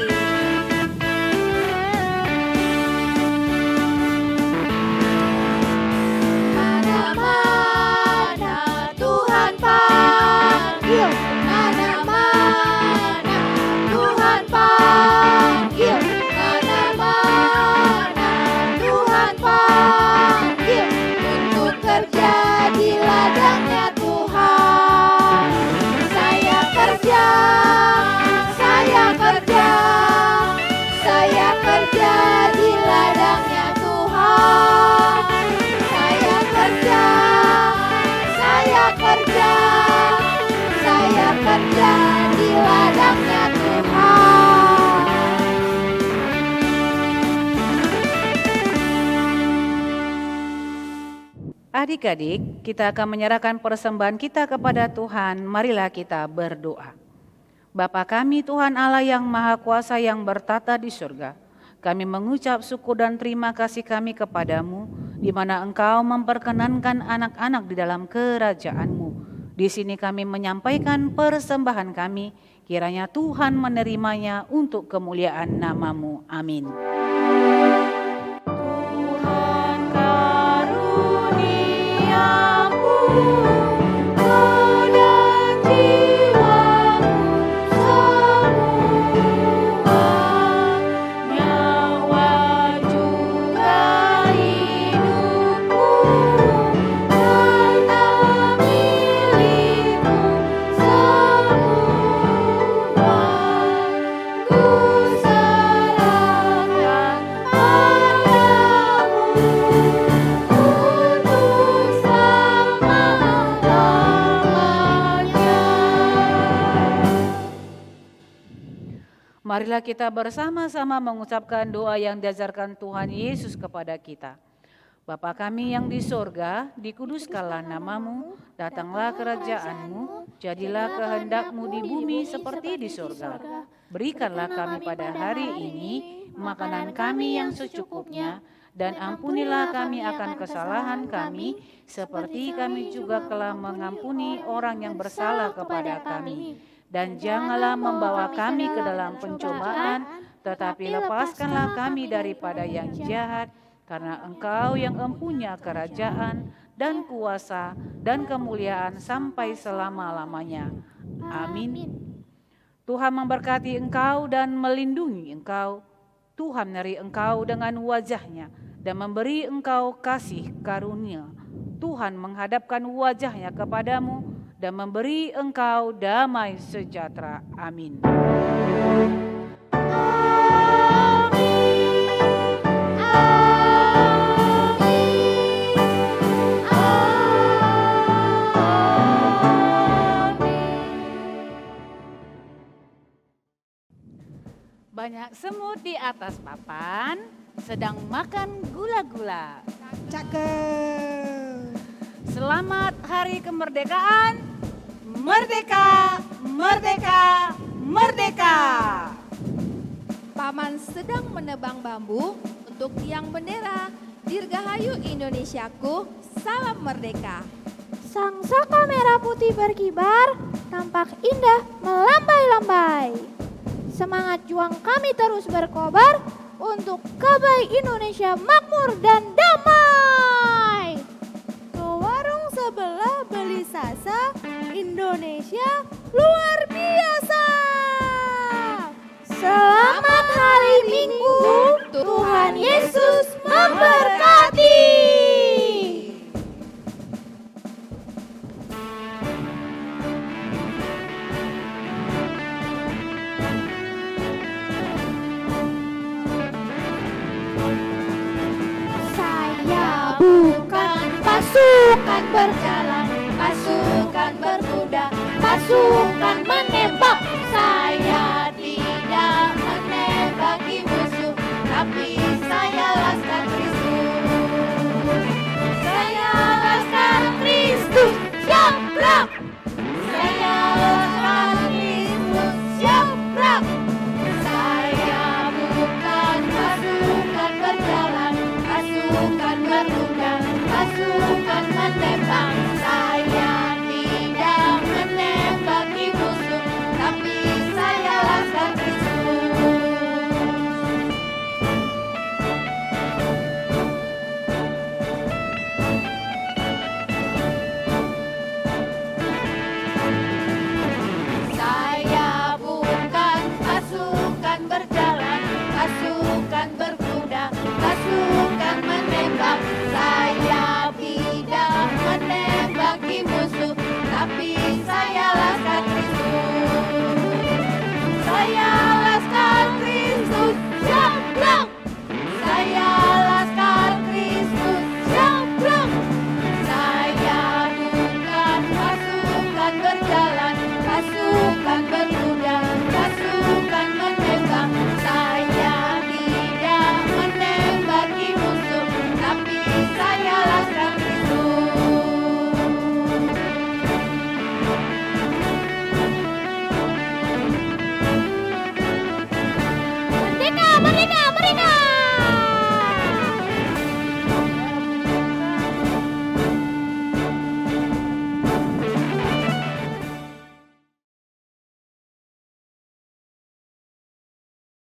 Mana-mana Tuhan panggil, mana-mana Tuhan panggil, mana-mana Tuhan panggil untuk kerja di ladangnya Tuhan. Saya kerja di ladangnya Tuhan. Saya kerja di ladangnya Tuhan. Adik-adik, kita akan menyerahkan persembahan kita kepada Tuhan. Marilah kita berdoa. Bapa kami Tuhan Allah yang Maha Kuasa yang bertata di surga, kami mengucap syukur dan terima kasih kami kepadamu, di mana Engkau memperkenankan anak-anak di dalam kerajaan-Mu. Di sini kami menyampaikan persembahan kami, kiranya Tuhan menerimanya untuk kemuliaan nama-Mu. Amin. Tuhan karuniamu pada jiwaku semua, nyawa juga hidupku, harta milikku semua, ku serahkan padamu untuk selama-lamanya. Marilah kita bersama-sama mengucapkan doa yang diajarkan Tuhan Yesus kepada kita. Bapa kami yang di sorga, dikuduskanlah namamu, datanglah kerajaan-Mu, jadilah kehendak-Mu di bumi seperti di sorga. Berikanlah kami pada hari ini makanan kami yang secukupnya, dan ampunilah kami akan kesalahan kami, seperti kami juga telah mengampuni orang yang bersalah kepada kami. Dan janganlah membawa kami ke dalam pencobaan, tetapi lepaskanlah kami daripada yang jahat, karena Engkau yang empunya kerajaan dan kuasa dan kemuliaan sampai selama-lamanya. Amin. Tuhan memberkati engkau dan melindungi engkau. Tuhan menyertai engkau dengan wajah-Nya dan memberi engkau kasih karunia. Tuhan menghadapkan wajah-Nya kepadamu dan memberi engkau damai sejahtera. Amin. Banyak semut di atas papan, sedang makan gula-gula. Cakep. Selamat Hari Kemerdekaan. Merdeka, merdeka, merdeka. Paman sedang menebang bambu untuk tiang bendera. Dirgahayu Indonesiaku, salam merdeka. Sang saka merah putih berkibar, tampak indah melambai-lambai. Semangat juang kami terus berkobar untuk kabai Indonesia makmur dan damai. Ke warung sebelah beli sasa, Indonesia luar biasa. Selamat hari Minggu, Tuhan Yesus memberkati. Saya bukan pasukan berjalan, pasukan berkuda, pasukan menembak. Saya tidak menembaki musuh, tapi saya laskar Kristus. Saya laskar Kristus, siap gerak. Saya laskar Kristus, siap gerak. Saya merdeka!